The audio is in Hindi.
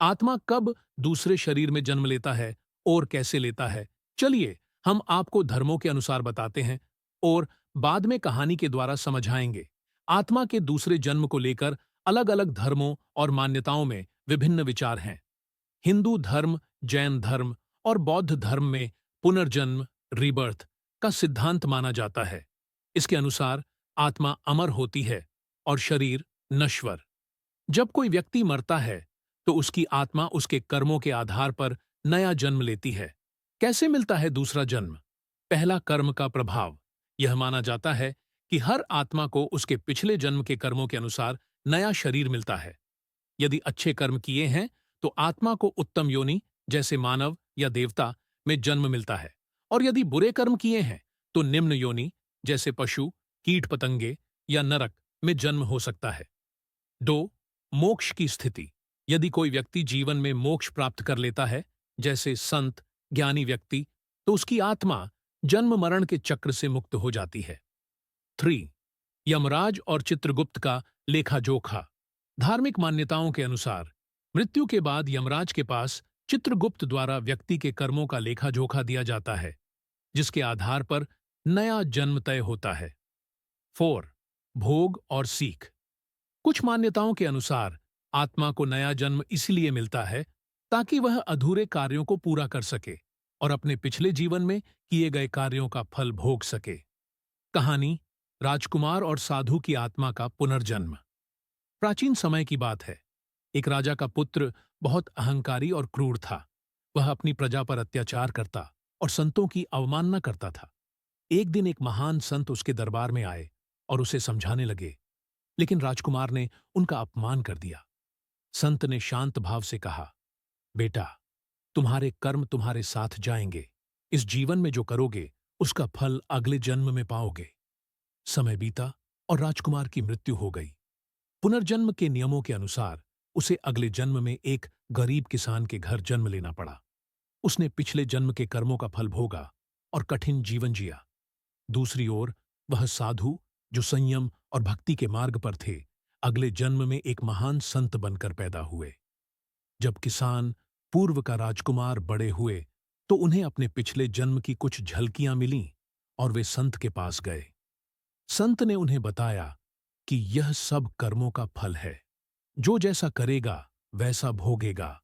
आत्मा कब दूसरे शरीर में जन्म लेता है और कैसे लेता है? चलिए, हम आपको धर्मों के अनुसार बताते हैं और बाद में कहानी के द्वारा समझाएंगे। आत्मा के दूसरे जन्म को लेकर अलग-अलग धर्मों और मान्यताओं में विभिन्न विचार हैं। हिंदू धर्म, जैन धर्म और बौद्ध धर्म में पुनर्जन्म रीबर्थ का सिद्धांत माना जाता है। इसके अनुसार आत्मा अमर होती है और शरीर नश्वर। जब कोई व्यक्ति मरता है तो उसकी आत्मा उसके कर्मों के आधार पर नया जन्म लेती है। कैसे मिलता है दूसरा जन्म? पहला, कर्म का प्रभाव। यह माना जाता है कि हर आत्मा को उसके पिछले जन्म के कर्मों के अनुसार नया शरीर मिलता है। यदि अच्छे कर्म किए हैं तो आत्मा को उत्तम योनि जैसे मानव या देवता में जन्म मिलता है, और यदि बुरे कर्म किए हैं तो निम्न योनि जैसे पशु, कीट पतंगे या नरक में जन्म हो सकता है। 2. मोक्ष की स्थिति। यदि कोई व्यक्ति जीवन में मोक्ष प्राप्त कर लेता है, जैसे संत, ज्ञानी व्यक्ति, तो उसकी आत्मा जन्म मरण के चक्र से मुक्त हो जाती है। 3. यमराज और चित्रगुप्त का लेखा जोखा। धार्मिक मान्यताओं के अनुसार मृत्यु के बाद यमराज के पास चित्रगुप्त द्वारा व्यक्ति के कर्मों का लेखा जोखा दिया जाता है, जिसके आधार पर नया जन्म तय होता है। 4. भोग और सीख। कुछ मान्यताओं के अनुसार आत्मा को नया जन्म इसलिए मिलता है ताकि वह अधूरे कार्यों को पूरा कर सके और अपने पिछले जीवन में किए गए कार्यों का फल भोग सके। कहानी, राजकुमार और साधु की आत्मा का पुनर्जन्म। प्राचीन समय की बात है। एक राजा का पुत्र बहुत अहंकारी और क्रूर था। वह अपनी प्रजा पर अत्याचार करता और संतों की अवमानना करता था। एक दिन एक महान संत उसके दरबार में आए और उसे समझाने लगे, लेकिन राजकुमार ने उनका अपमान कर दिया। संत ने शांत भाव से कहा, बेटा, तुम्हारे कर्म तुम्हारे साथ जाएंगे। इस जीवन में जो करोगे उसका फल अगले जन्म में पाओगे। समय बीता और राजकुमार की मृत्यु हो गई। पुनर्जन्म के नियमों के अनुसार उसे अगले जन्म में एक गरीब किसान के घर जन्म लेना पड़ा। उसने पिछले जन्म के कर्मों का फल भोगा और कठिन जीवन जिया। दूसरी ओर वह साधु, जो संयम और भक्ति के मार्ग पर थे, अगले जन्म में एक महान संत बनकर पैदा हुए। जब किसान पूर्व का राजकुमार बड़े हुए तो उन्हें अपने पिछले जन्म की कुछ झलकियां मिलीं और वे संत के पास गए। संत ने उन्हें बताया कि यह सब कर्मों का फल है। जो जैसा करेगा वैसा भोगेगा।